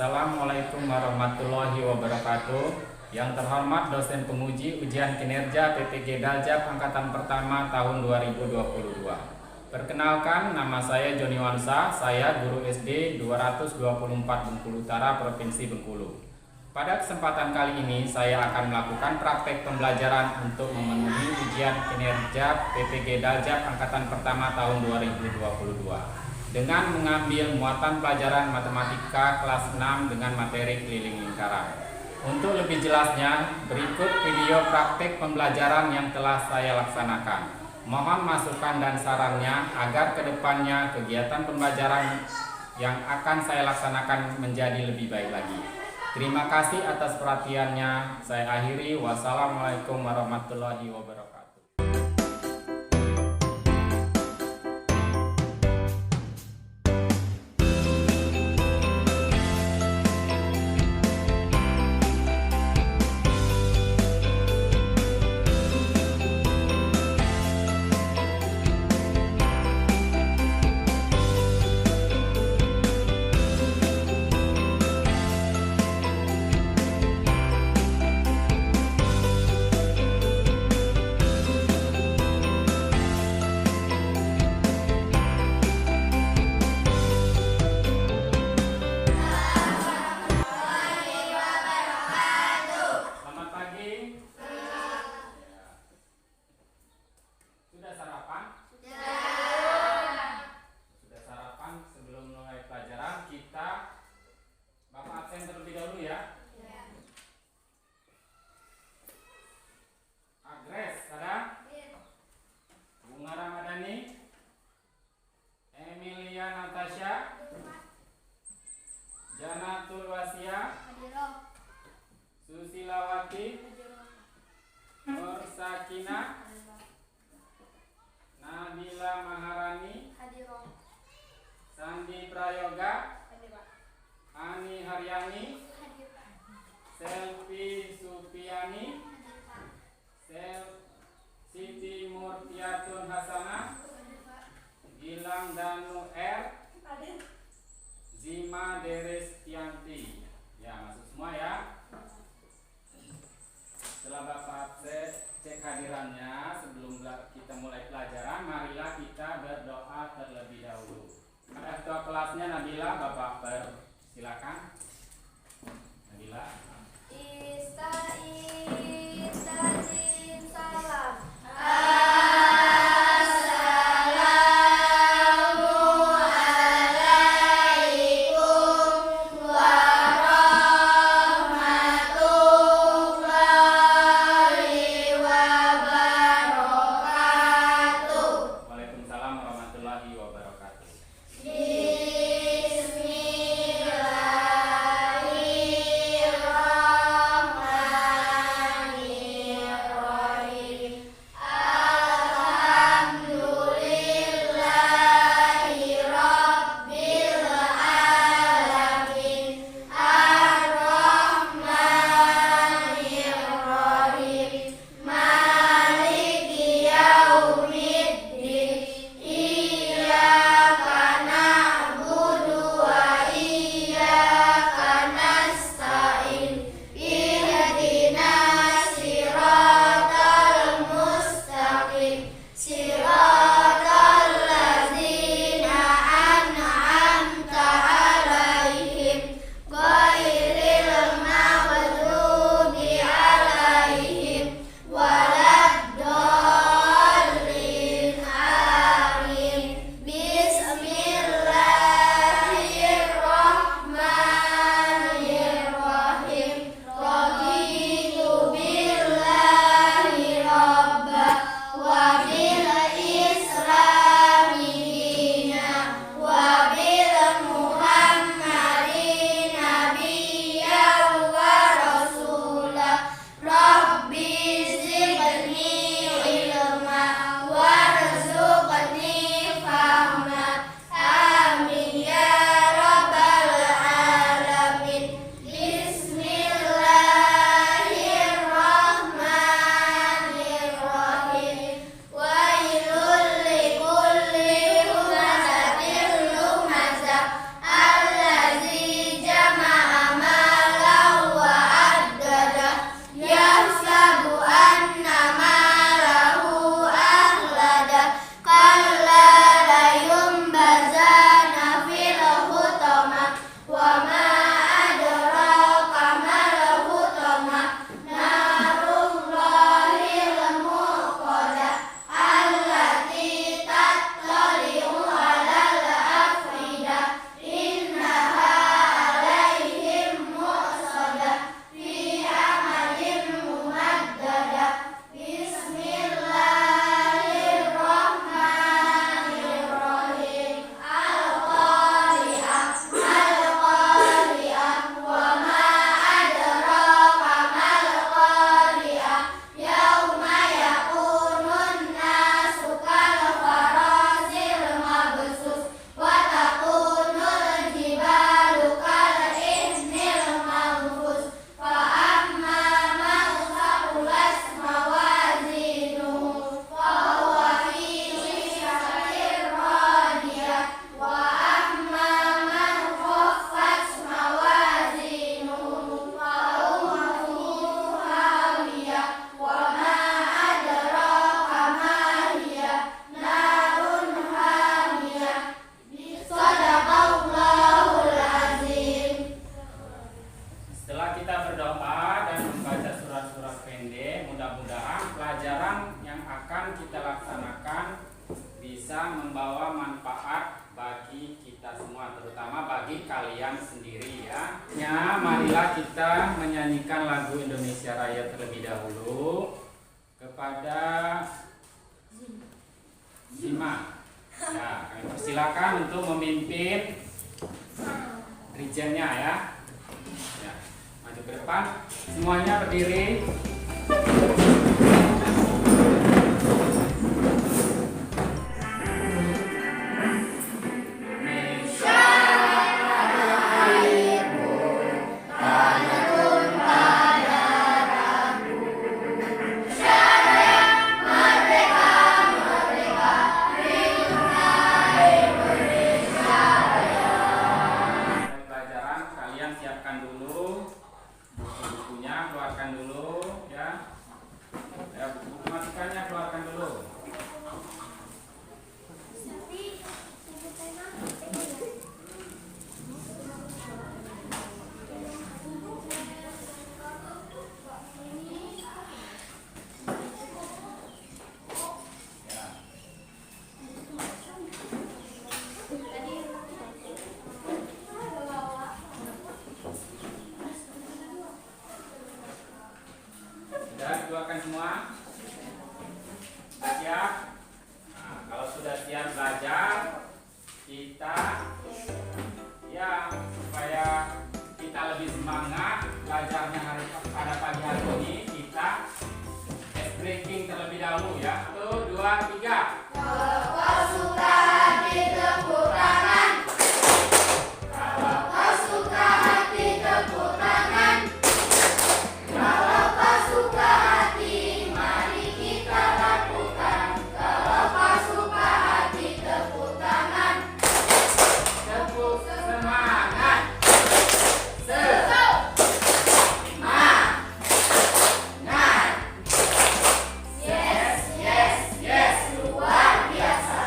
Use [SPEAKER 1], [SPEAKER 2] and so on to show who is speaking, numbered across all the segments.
[SPEAKER 1] Assalamualaikum warahmatullahi wabarakatuh. Yang terhormat dosen penguji ujian kinerja PPG Daljab Angkatan Pertama tahun 2022. Perkenalkan, nama saya Joni Wansa, saya guru SD 224 Bengkulu Utara, Provinsi Bengkulu. Pada kesempatan kali ini saya akan melakukan praktek pembelajaran untuk memenuhi ujian kinerja PPG Daljab Angkatan Pertama tahun 2022 dengan mengambil muatan pelajaran matematika kelas 6 dengan materi keliling lingkaran. Untuk lebih jelasnya, berikut video praktek pembelajaran yang telah saya laksanakan. Mohon masukan dan sarannya agar kedepannya kegiatan pembelajaran yang akan saya laksanakan menjadi lebih baik lagi. Terima kasih atas perhatiannya. Saya akhiri. Wassalamualaikum warahmatullahi wabarakatuh. Sudah sarapan? Sudah sarapan. Sebelum mulai pelajaran kita Bapak absen terlebih dahulu ya. Agres, ada? Bunga Ramadhani, Emilia Natasha, Janatul Wasia, Susilawati, Nur Sakina, Nabila Maharani, Sandi Prayoga, Ani Haryani, Selvi Supiani, Siti Murtiatun Hasanah, Gilang Danu R, Zima Derestianti. Ya, masuk semua ya. Setelah Bapak cek hadirannya, sebelum kita mulai pelajaran, marilah kita berdoa terlebih dahulu. Ada ketua kelasnya Nabila, Bapak silakan. Nabila.
[SPEAKER 2] Salam.
[SPEAKER 1] bagi kalian sendiri ya. Ya, marilah kita menyanyikan lagu Indonesia Raya terlebih dahulu kepada Zima. Ya, kami persilakan untuk memimpin Rijennya ya. Ya, maju ke depan. Semuanya berdiri. Keluarkan semua. Siap? Nah, kalau sudah siap belajar, kita ya supaya kita lebih semangat belajarnya pada pagi hari ini, kita ice breaking terlebih dahulu ya. 1, 2, 3. Kalau kau suka hati tepuk tangan. Kalau kau suka hati tepuk tangan. Kalau kau suka hati, mari kita lakukan. Kalau kau suka hati, tepuk tangan. Tepuk semangat. Semangat. Yes, yes, yes, luar biasa.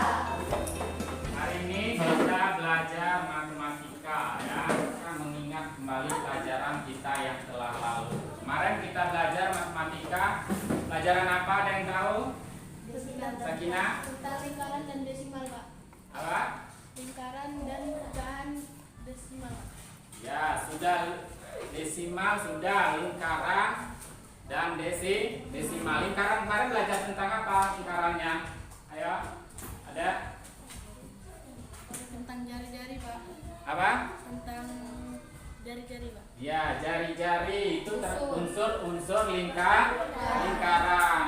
[SPEAKER 1] Hari ini kita belajar matematika ya. Kita mengingat kembali pelajaran kita yang telah lalu. Kemarin kita belajar matematika. Pelajaran apa, ada yang tahu? Sakina?
[SPEAKER 2] Tentang lingkaran dan desimal, Pak.
[SPEAKER 1] Apa?
[SPEAKER 2] Lingkaran dan pecahan desimal.
[SPEAKER 1] Ya, sudah desimal, sudah lingkaran dan desimal. Lingkaran kemarin belajar tentang apa lingkarannya? Ayo, ada?
[SPEAKER 2] Tentang jari-jari, Pak.
[SPEAKER 1] Apa?
[SPEAKER 2] Tentang jari-jari, Pak.
[SPEAKER 1] Ya, jari-jari itu unsur lingkaran.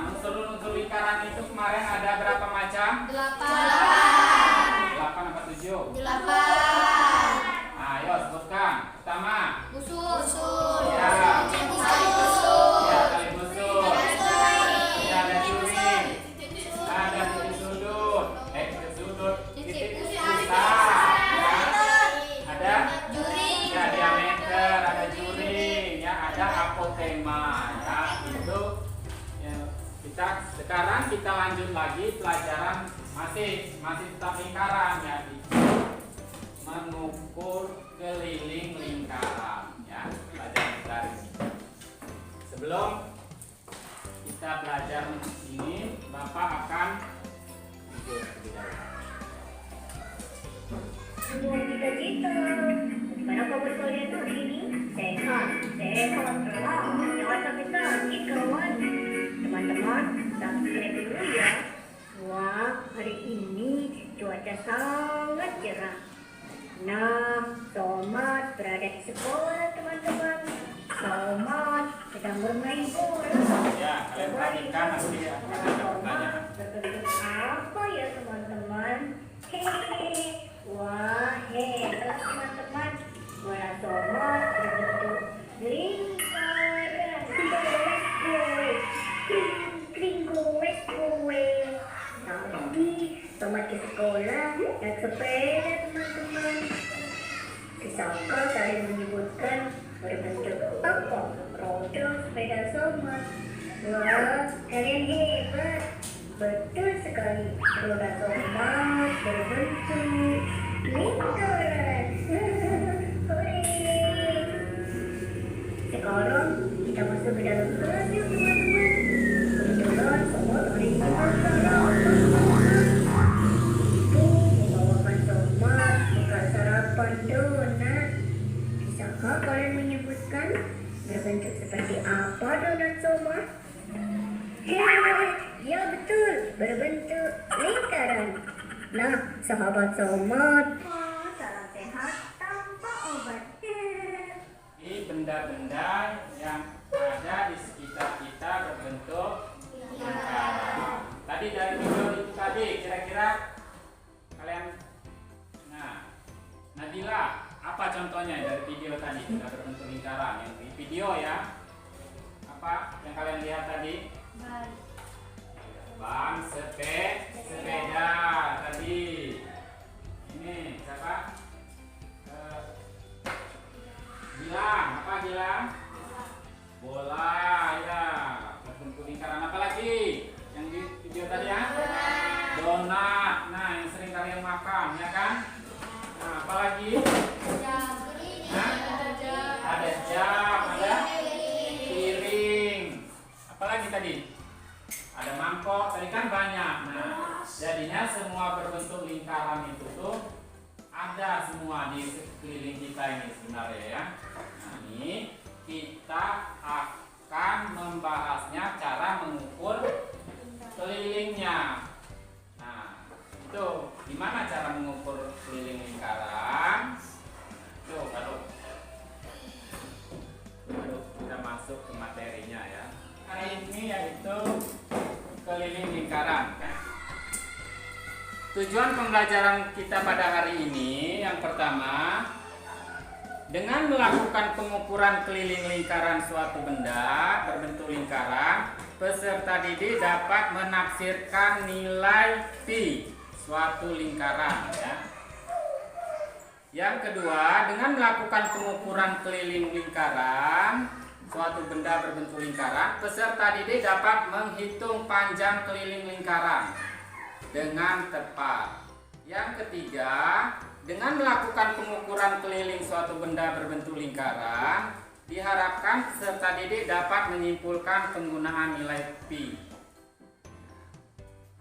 [SPEAKER 1] Unsur lingkaran itu kemarin ada berapa macam?
[SPEAKER 2] 8.
[SPEAKER 1] 8 apa 7?
[SPEAKER 2] 8.
[SPEAKER 1] Ayo sebutkan. Pertama.
[SPEAKER 2] Usul.
[SPEAKER 1] Ya.
[SPEAKER 2] Tali busur.
[SPEAKER 1] Ya, tali busur. Ya, ada curi. Ada titik sudut. Titik sudut. Titik pusat. Ya. Ada
[SPEAKER 2] Juri.
[SPEAKER 1] ya, diameter, ada juring, ya, ada apotema, ya, itu ya, sekarang kita lanjut lagi pelajaran masih tetap lingkaran ya, mengukur keliling lingkaran ya, pelajaran kita hari ini. Sebelum kita belajar ini, Bapak akan tidur terlebih dahulu.
[SPEAKER 3] Sebuah cita-cita. Kenapa berkalian hari ini? Sehat lah. Jangan sampai sakit kawan. Teman-teman, subscribe dulu ya. Wah, hari ini cuaca sangat cerah. Nah, Somat berada di sekolah teman-teman. Somat sedang bermain bola.
[SPEAKER 1] Ya, kalian perhatikan nanti akan ada pertanyaan.
[SPEAKER 3] Berbentuk apa ya teman-teman? Hehehe. Wah, hebat teman-teman. Bola Somat berbentuk lingkaran. Kring goes. Tadi Somat ke sekolah naik sepeda teman-teman. Kisahkah kalian menyebutkan berbentuk apa roda sepeda Somat? Wah, kalian hebat. Betul sekali, roda Somat berbentuk lingkaran. Hore! Sekarang kita masuk ke dalam kelas ya teman-teman. Kebetulan Somat hari ini sarapan. Tuh, membawakan Somat bekal sarapan tuh. donat. Bisakah kalian menyebutkan berbentuk seperti apa donat somad? Hehehe, ya betul, berbentuk lingkaran. Nah, sahabat somad, salam sehat tanpa obat.
[SPEAKER 1] Ini benda-benda yang ada di sekitar kita berbentuk lingkaran. Tadi dari video itu tadi kira-kira kalian, nah, Nabila, apa contohnya dari video tadi sudah berbentuk lingkaran? Yang di video ya, apa yang kalian lihat tadi? Ban, sepeda tadi. Ini siapa? Gilang, apa Gilang? Bola, ya. Berbentuk lingkaran. Apa lagi? Yang di video tadi ya? Donat. Nah, yang sering kalian makan, ya kan? Nah, apa lagi? Nah, ada jam, ada piring. Apa lagi tadi? Ada mangkok. Tadi kan banyak. Nah, jadinya semua berbentuk lingkaran itu tuh ada semua di sekeliling kita ini sebenarnya ya. Nah, ini kita akan membahasnya cara mengukur kelilingnya. Nah, itu gimana cara mengukur keliling lingkaran? Tuh, baru kita masuk ke materinya ya. Hari ini yaitu keliling lingkaran. Tujuan pembelajaran kita pada hari ini yang pertama, dengan melakukan pengukuran keliling lingkaran suatu benda berbentuk lingkaran, peserta didik dapat menafsirkan nilai pi suatu lingkaran ya. Yang kedua, dengan melakukan pengukuran keliling lingkaran suatu benda berbentuk lingkaran, peserta didik dapat menghitung panjang keliling lingkaran dengan tepat. Yang ketiga, dengan melakukan pengukuran keliling suatu benda berbentuk lingkaran, diharapkan peserta didik dapat menyimpulkan penggunaan nilai pi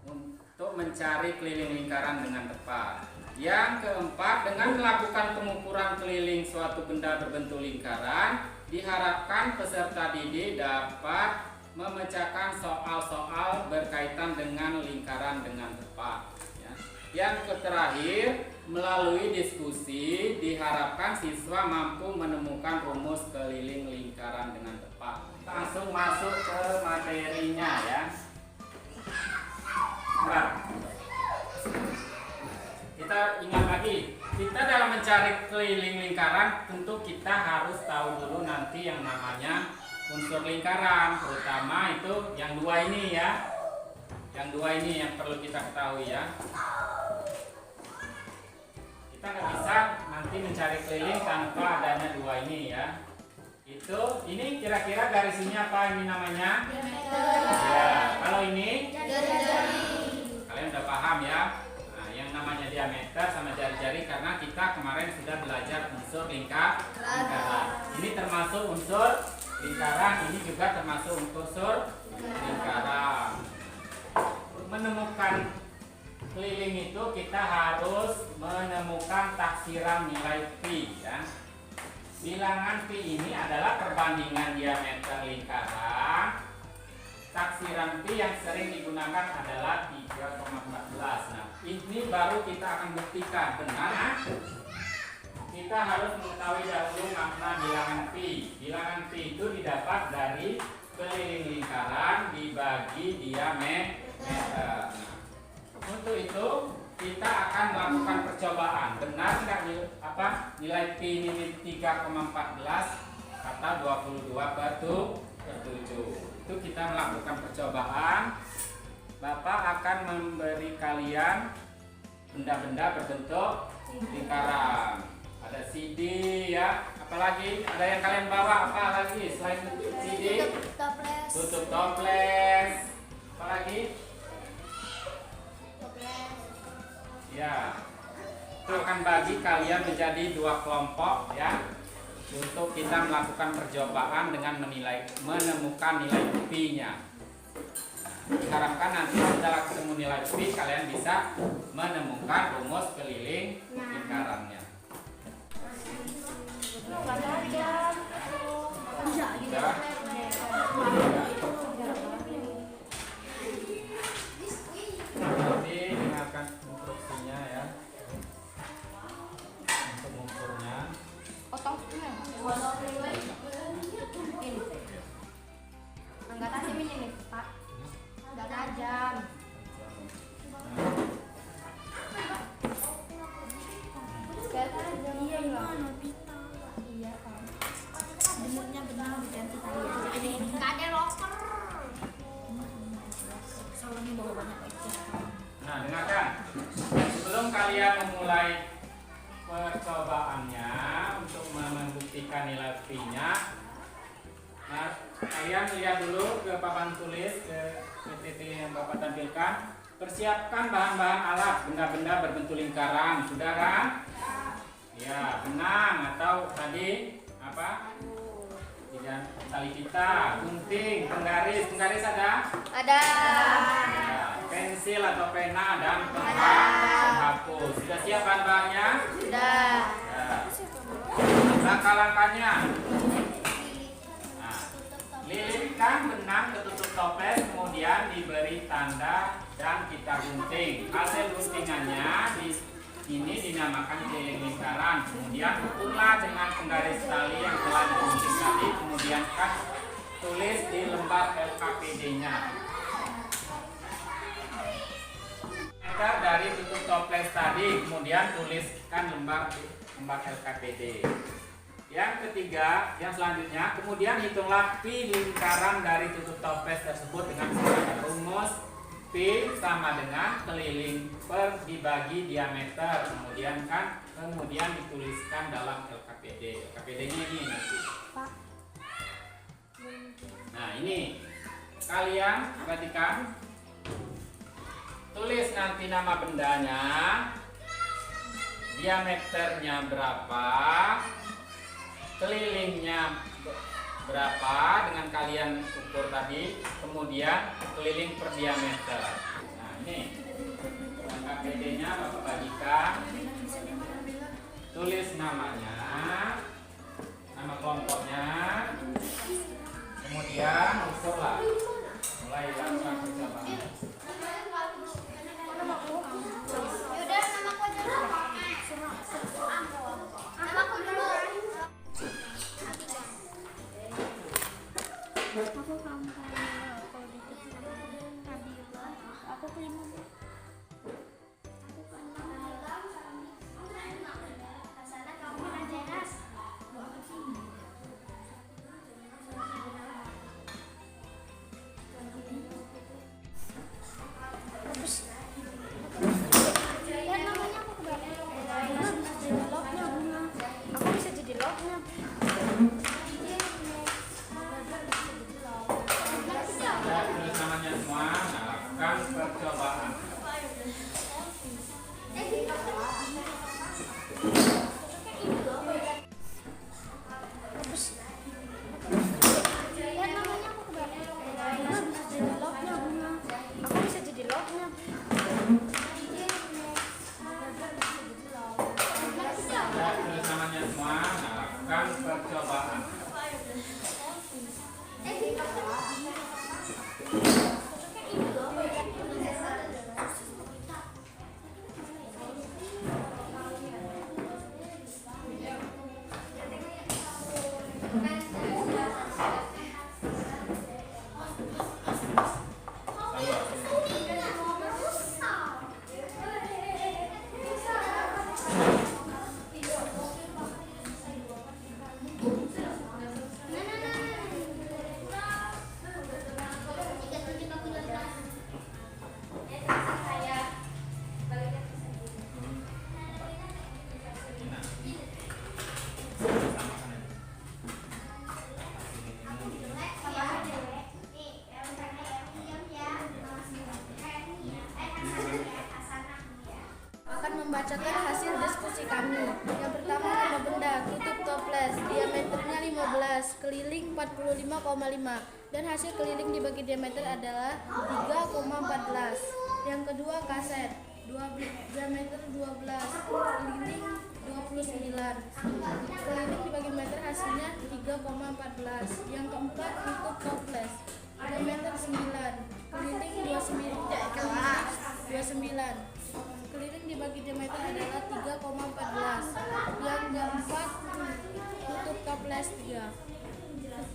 [SPEAKER 1] untuk mencari keliling lingkaran dengan tepat. Yang keempat, dengan melakukan pengukuran keliling suatu benda berbentuk lingkaran, diharapkan peserta didik dapat memecahkan soal-soal berkaitan dengan lingkaran dengan tepat ya. Yang terakhir, melalui diskusi diharapkan siswa mampu menemukan rumus keliling lingkaran dengan tepat. Langsung masuk ke materinya ya. Nah, kita ingat lagi, kita dalam mencari keliling lingkaran tentu kita harus tahu dulu nanti yang namanya unsur lingkaran, terutama itu yang dua ini ya. Yang dua ini yang perlu kita ketahui ya. Kita nggak bisa nanti mencari keliling tanpa adanya dua ini ya. Ini kira-kira garisnya apa ini namanya? Ya, kalau ini kalian udah paham ya. Nah, yang namanya diameter sama jari-jari karena kita kemarin sudah belajar unsur lingkaran. Ini termasuk unsur lingkaran, ini juga termasuk unsur lingkaran. Untuk menemukan keliling itu kita harus menemukan taksiran nilai pi ya. Bilangan pi ini adalah perbandingan diameter lingkaran. Taksiran pi yang sering digunakan adalah 3,14. Nah, ini baru kita akan buktikan benar. Kita harus mengetahui dahulu makna bilangan pi. Bilangan pi itu didapat dari keliling lingkaran dibagi diameter. Untuk itu kita akan melakukan percobaan. Benar nggak nilai pi ini 3,14 atau 22/7. Itu kita melakukan percobaan. Bapak akan memberi kalian benda-benda berbentuk lingkaran. Ada CD ya, apalagi ada yang kalian bawa apa lagi selain CD? Tutup toples. Apalagi? Ya, itu akan bagi kalian menjadi dua kelompok ya, untuk kita melakukan percobaan dengan menemukan nilai pi-nya. Diharapkan nanti setelah ketemu nilai pi kalian bisa menemukan rumus keliling lingkarannya. Sudah. Nanti dengarkan instruksinya ya. Untuk mengukurnya.
[SPEAKER 4] Anggatannya ini Pak. Enggak tajam.
[SPEAKER 2] Iya gimana Pita?
[SPEAKER 4] Iya, Pak.
[SPEAKER 2] Benernya benar diganti tadi. Jadi ini
[SPEAKER 4] Enggak ada loker.
[SPEAKER 2] salahnya bawa banyak aja.
[SPEAKER 1] Nah, dengarkan. Sebelum kalian memulai percobaannya untuk membuktikan nilai P-nya, nah, kalian lihat dulu ke papan tulis, ke PPT yang Bapak tampilkan. Persiapkan bahan-bahan alat, benda-benda berbentuk lingkaran. Sudah kan? Ya, benang atau tadi apa? Tidak, tali pita, gunting, penggaris. Penggaris ada?
[SPEAKER 4] Ada.
[SPEAKER 1] Ya, pensil atau pena dan penghapus. Sudah siap bahan-bahannya?
[SPEAKER 4] Sudah.
[SPEAKER 1] Ya. Langkah-langkahnya. Nah, lilitkan benang ke tutup toples, kemudian diberi tanda dan kita gunting. Hasil guntingannya ini dinamakan keliling lingkaran. Kemudian ukurlah dengan penggaris tali yang telah digunting tadi. Kemudian tulis di lembar LKPD-nya. Meter dari tutup toples tadi, kemudian tuliskan lembar LKPD. Yang ketiga, yang selanjutnya, kemudian hitunglah pi lingkaran dari tutup toples tersebut dengan menggunakan rumus P sama dengan keliling per dibagi diameter. Kemudian dituliskan dalam LKPD. LKPD-nya ini nanti. Nah, ini kalian perhatikan. Tulis nanti nama bendanya, diameternya berapa, kelilingnya berapa dengan kalian ukur tadi, kemudian keliling per diameter. Nah, ini KPD-nya Bapak bagikan. Tulis namanya, nama kelompoknya, kemudian ukurlah. Mulai lakukan percobaan.
[SPEAKER 4] Yaudah, namaku aja dulu. Namaku dulu.
[SPEAKER 2] Aku kamu kalau dikit Nabila. Aku kelima.
[SPEAKER 4] Aku bisa jadi lognya.
[SPEAKER 1] Ya, tulis namanya semua. Nah, lakukan percobaan.
[SPEAKER 4] Aku bisa jadi lognya.
[SPEAKER 1] Ya, tulis namanya semua. Nah, lakukan percobaan.
[SPEAKER 4] Akan membacakan hasil diskusi kami. Yang pertama, nama benda, tutup toples, diameternya 15, keliling 45,5, dan hasil keliling dibagi diameter adalah 3,14. Yang kedua, kaset, diameter 12, keliling 29, keliling dibagi meter 3,14. Yang keempat, tutup toples. Diameter 9, keliling 29. Keliling dibagi diameter adalah 3,14. Yang keempat, tutup toples 3.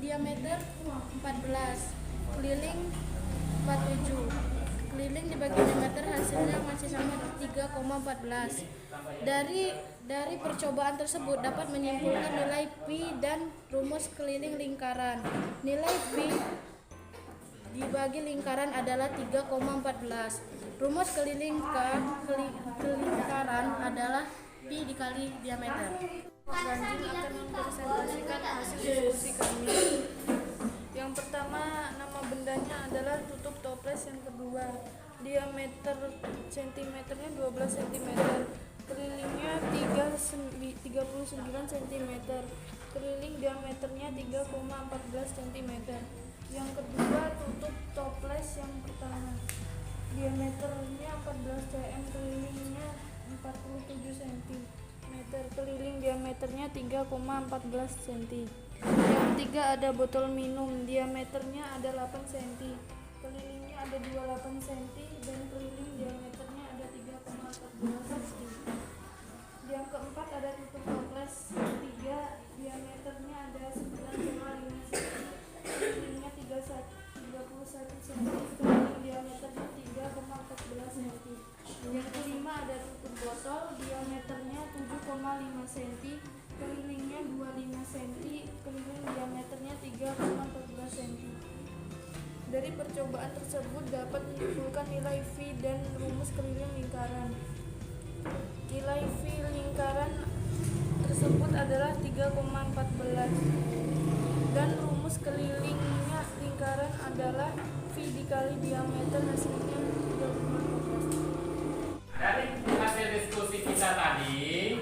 [SPEAKER 4] Diameter 14, keliling 47. Keliling dibagi diameter hasilnya masih sama 3,14. Dari percobaan tersebut dapat menyimpulkan nilai pi dan rumus keliling lingkaran. Nilai pi dibagi lingkaran adalah 3,14. Rumus keliling lingkaran adalah pi dikali diameter. Selanjutnya akan mempresentasikan hasil diskusi kami. Yang pertama, nama bendanya adalah tutup toples. Yang kedua, diameter cm-nya 12 cm, kelilingnya 39 cm, keliling diameternya 3,14 cm. Yang kedua, tutup toples yang pertama, diameternya 14 cm, kelilingnya 47 cm, keliling diameternya 3,14 cm. Yang ketiga, ada botol minum, diameternya ada 8 cm, kelilingnya ada 28 cm, dan keliling diameternya ada 3,14 cm. Yang keempat, ada tutup toples ketiga, diameternya ada 9,5 cm, kelilingnya 31 cm, keliling diameternya 3,14 cm. Yang kelima, ada tutup botol, diameternya 7,5 cm, kelilingnya 25 cm, keliling diameternya 3,14 cm. Dari percobaan tersebut dapat menyimpulkan nilai V dan rumus keliling lingkaran. Nilai V lingkaran tersebut adalah 3,14 dan rumus kelilingnya lingkaran adalah V dikali diameter, hasilnya 3,14.
[SPEAKER 1] Dari hasil diskusi kita tadi,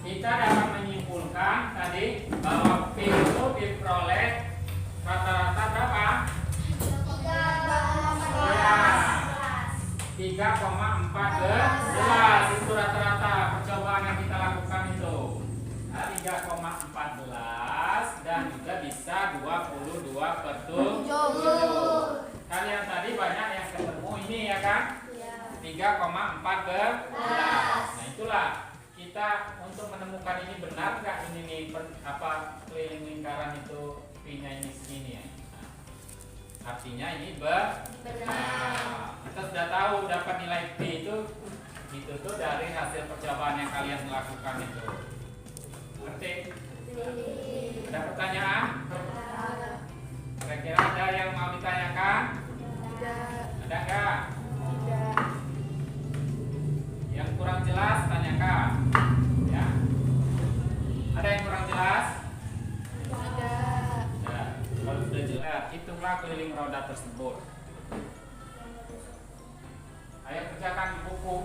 [SPEAKER 1] kita dapat menyimpulkan tadi bahwa P itu diperoleh rata-rata berapa? 3,14. Itu rata-rata percobaan yang kita lakukan itu. Nah, 3,14 dan juga bisa 22/7. Kalian tadi banyak yang ketemu ini ya kan? 3,14. Nah, itulah kita untuk menemukan ini benar nggak ini nih keliling lingkaran itu P-nya ini segini ya. Nah, artinya ini benar. Kita sudah tahu dapat nilai P itu tuh dari hasil percobaan yang kalian lakukan itu. Ngerti? Ada pertanyaan? Kira-kira ada yang mau ditanyakan?
[SPEAKER 4] Tidak.
[SPEAKER 1] Ada nggak?
[SPEAKER 4] Tidak.
[SPEAKER 1] Yang kurang jelas tanyakan. Ya. Ada yang kurang jelas?
[SPEAKER 4] Tidak.
[SPEAKER 1] Ya. Kalau sudah jelas, hitunglah keliling roda tersebut. Ayo kerjakan di buku.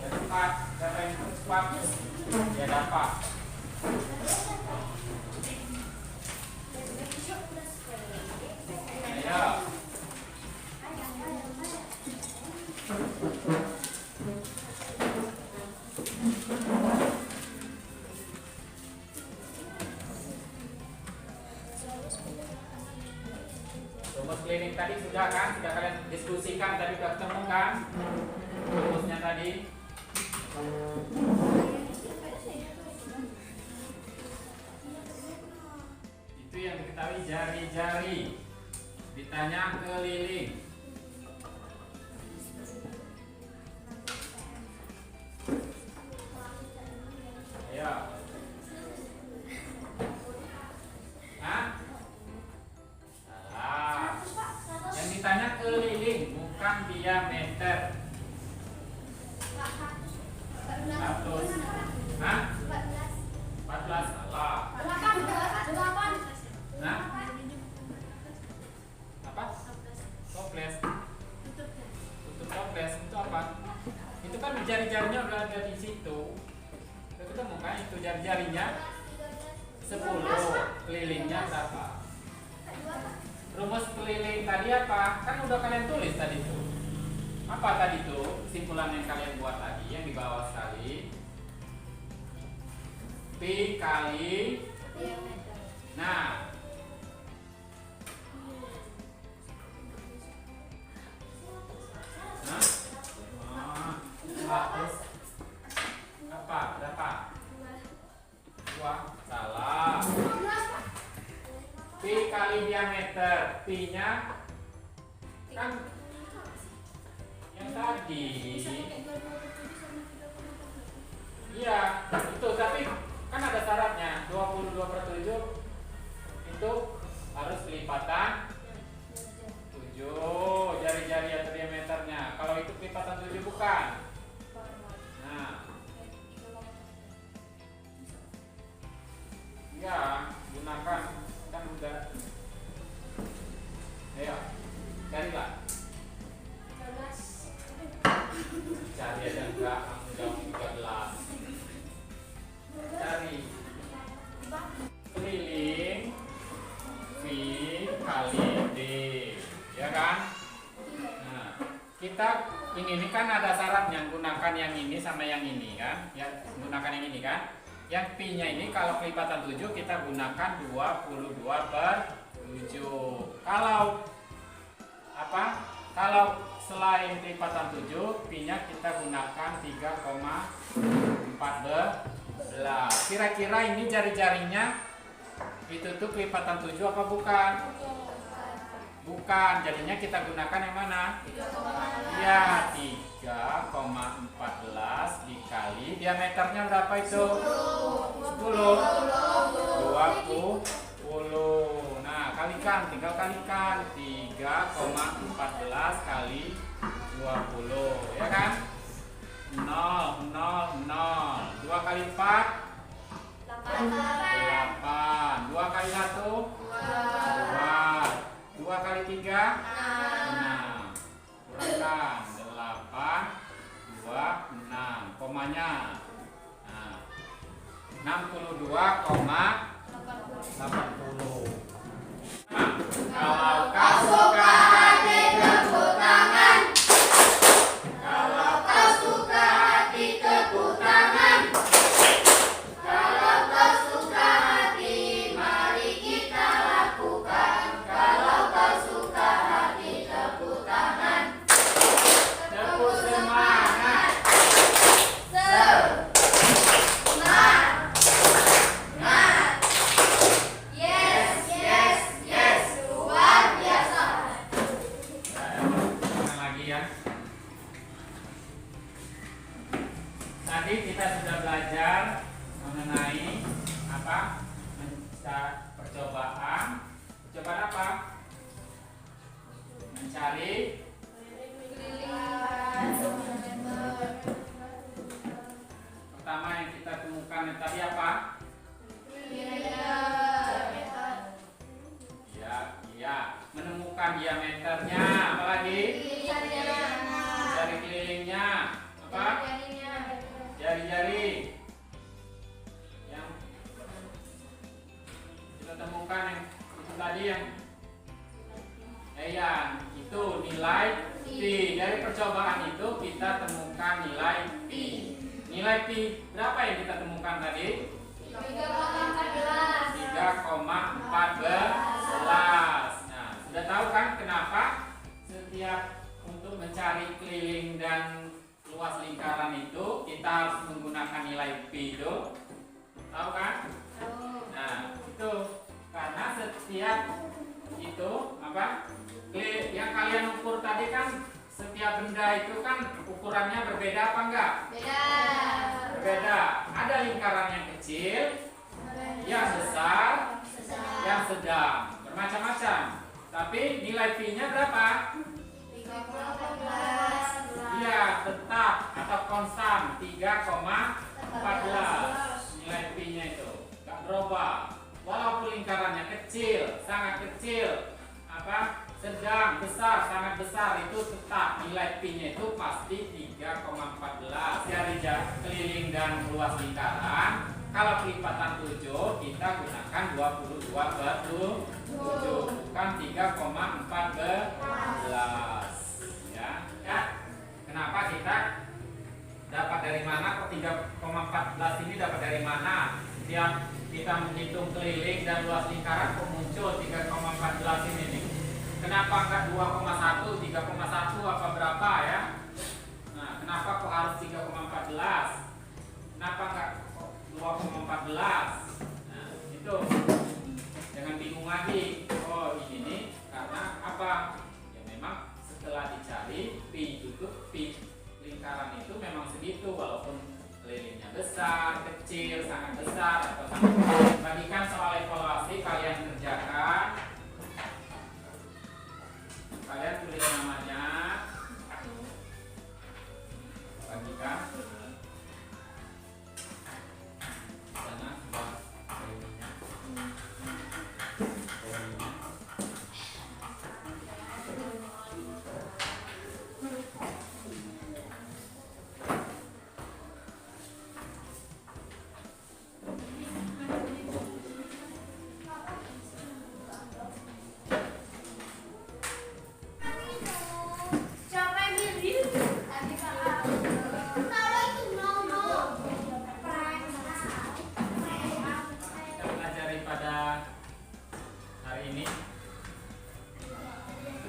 [SPEAKER 1] Cepat, siapa yang cepat dia dapat. Ayo. Rumus keliling tadi sudah kan? Sudah kalian diskusikan tadi, sudah ketemu kan? Rumusnya tadi. Itu yang diketahui jari-jari. Ditanya keliling. Ayo. Hah? Salah. Yang ditanya keliling, bukan diameter. 100. Hah? 14. Salah. Nah? Apa? Toples. Tutup toples itu apa? Itu kan jari-jarinya udah ada di situ. Udah ketemu kan itu jari-jarinya 10, kelilingnya berapa? Rumus keliling tadi apa? Kan udah kalian tulis tadi tuh. Apa tadi tuh simpulan yang kalian buat tadi yang di bawah sekali? P kali Nah, terus apa? Berapa? 2. Salah. Pi kali diameter. Pi-nya kan yang tadi. Iya, itu tapi kan ada syaratnya. 22/7 itu harus kelipatan 7 jari-jari atau diameternya. Kalau itu kelipatan 7 bukan. Nah, ya gunakan kan udah. Ayo, carilah. Cari aja enggak, jauh 13. Cari keliling V kali D, ya kan? Nah, kita ini kan ada syaratnya, gunakan yang ini sama yang ini kan? Ya, gunakan yang ini kan? Yang P-nya ini kalau kelipatan 7 kita gunakan 22/7. Kalau apa? Kalau selain kelipatan 7, P-nya kita gunakan 3,14. Kira-kira ini jari-jarinya itu tuh kelipatan 7 apa bukan? Bukan, jadinya kita gunakan yang mana? Ya, 3,14 dikali diameternya berapa itu? 10. 20. Nah, kalikan, tinggal kalikan 3,14 kali 20, ya kan? 0, 0, 0. 2 kali 4 8. 2 kali 1 2. 2 kali 3 6. Kurangkan 8 2 6. Komanya. Nah, 62,80. Nah, kalau kau suka hati tepuk tangan. Kalau kau suka hati tepuk tangan. Kalau kau suka hati mari kita lakukan. Kalau kau suka hati tepuk tangan. Tepuk semangat. Yes, yes, yes. Luar biasa. Ulang lagi ya. Tadi kita sudah belajar mengenai apa? Percobaan. Percobaan apa? Mencari pertama yang kita temukan tadi apa? Iya. Menemukan diameternya. Apalagi? Jari kelilingnya. Apa? Jari-jari. Yang kita temukan yang itu tadi yang itu nilai Pi. Dari percobaan itu kita temukan nilai Pi. Nilai Pi berapa yang kita temukan tadi? 3,14. Nah, sudah tahu kan kenapa setiap untuk mencari keliling dan luas lingkaran itu kita harus menggunakan nilai Pi itu? Tahu kan? Nah, itu karena setiap itu apa? Yang kalian ukur tadi kan setiap benda itu kan ukurannya berbeda apa enggak? Berbeda. Ada lingkaran yang kecil, yang besar, yang sedang, bermacam-macam. Tapi nilai Pi-nya berapa?
[SPEAKER 4] 3,14.
[SPEAKER 1] Iya, tetap atau konstan 3,14. Nilai Pi-nya itu enggak berubah. Walaupun lingkarannya kecil, sangat kecil, sedang, besar, sangat besar, itu tetap nilai Pi-nya itu pasti 3,14. Dari keliling dan luas lingkaran, kalau kelipatan 7 kita gunakan 22/7, bukan 3,14. Ya. Kenapa kita dapat dari mana? Kok 3,14 ini dapat dari mana? Setiap kita menghitung keliling dan luas lingkaran kok muncul 3,14 ini nih. Kenapa enggak 2,1, 3,1 apa berapa ya? Nah, kenapa kok harus 3,14? Kenapa enggak 2,14? Nah, itu. Jangan bingung lagi. Oh, ini nih karena apa? Ya memang setelah dicari pi cukup pi lingkaran itu memang segitu, walaupun kelilingnya besar, kecil, sangat besar atau sangat kecil. Bagikan soal evaluasi kalian kerjakan. Kalian tulis namanya. Bagikan. Sana sudah kelilingnya. Kita pelajari pada hari ini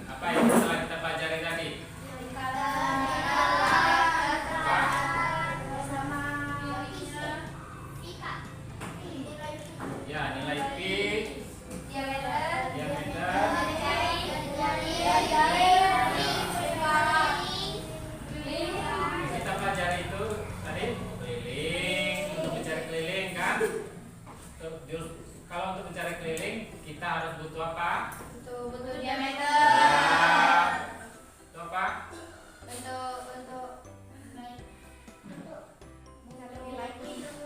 [SPEAKER 1] apa yang telah kita pelajari tadi? Apa? Ya, nilai pi, diameter. Kita pelajari itu tadi keliling, untuk mencari keliling kan? Kalau untuk mencari keliling kita harus butuh apa?
[SPEAKER 4] Bentuk
[SPEAKER 1] Ya,
[SPEAKER 4] diameter.
[SPEAKER 1] itu apa?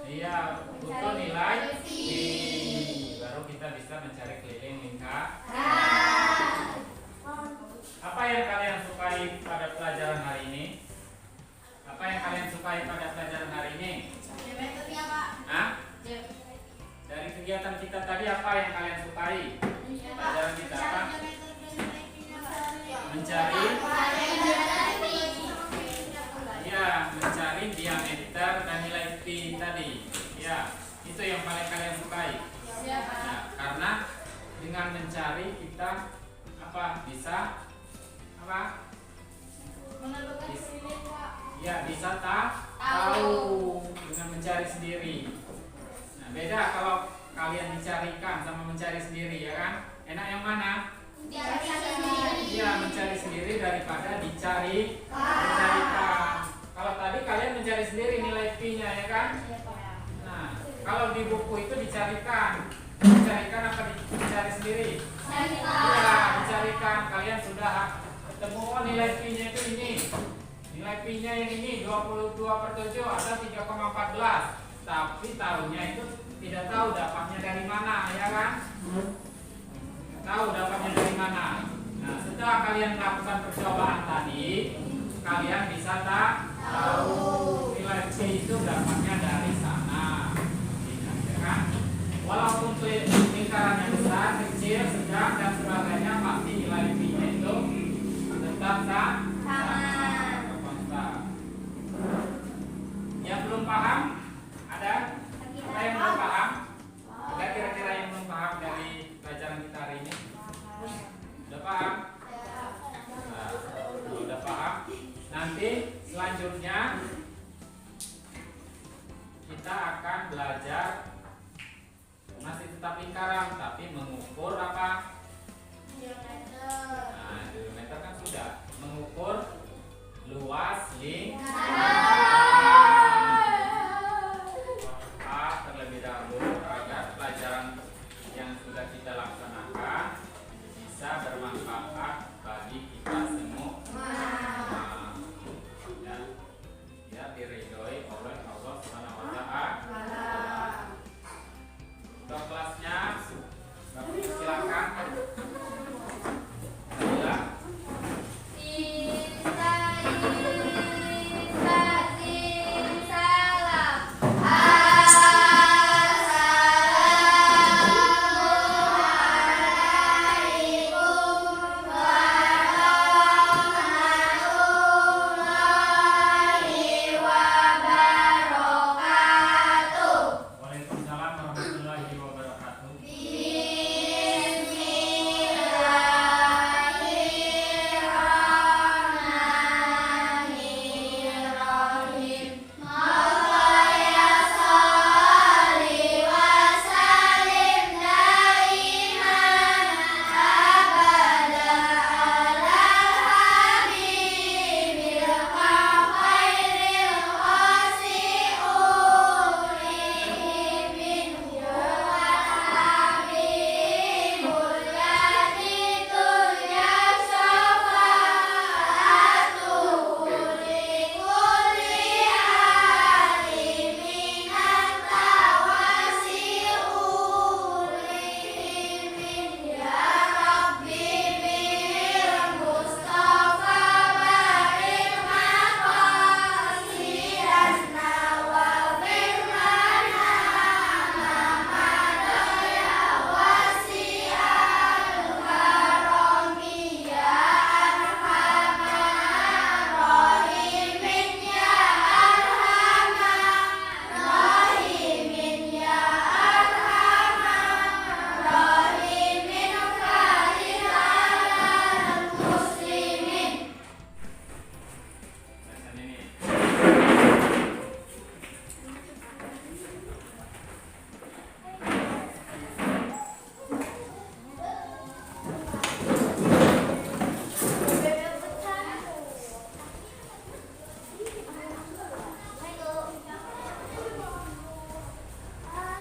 [SPEAKER 1] Iya, butuh nilai pi. Baru kita bisa mencari keliling lingkaran. Apa yang kalian sukai pada pelajaran hari ini? Apa yang kalian sukai pada pelajaran hari ini? Hah? Dari kegiatan kita tadi apa yang kalian sukai? Pelajaran kita apa? Mencari. Ya, mencari diameter dan nilai pi tadi. Ya, itu yang paling kalian sukai. Nah, karena dengan mencari kita apa? Bisa apa? Ya, bisa tahu dengan mencari sendiri. Nah, beda kalau kalian dicarikan sama mencari sendiri, ya kan? Enak yang mana? Iya, mencari sendiri daripada dicarikan. Kalau tadi kalian mencari sendiri nilai pi-nya, ya kan? Nah, kalau di buku itu dicarikan apa dicari sendiri? Iya, dicarikan. Kalian sudah ketemu nilai pi-nya itu ini. Nilai pi-nya yang ini 22/7 atau 3,14. Tapi tahunya itu tidak tahu dapatnya dari mana, ya kan? Tahu dapatnya dari mana. Nah, setelah kalian melakukan percobaan tadi, kalian bisa tahu nilai pi itu dapatnya dari sana. Ya kan? Walaupun lingkarannya besar, kecil, sedang dan sebagainya, pasti nilai pi-nya itu tetap sama. Yang belum paham? Ada yang belum paham? Ada kira-kira yang belum paham dari pelajaran kita hari ini? Udah paham? Nah, udah paham? Nanti selanjutnya kita akan belajar masih tetap lingkaran, tapi mengukur apa? Nah, diameter kan sudah. Mengukur luas lingkaran.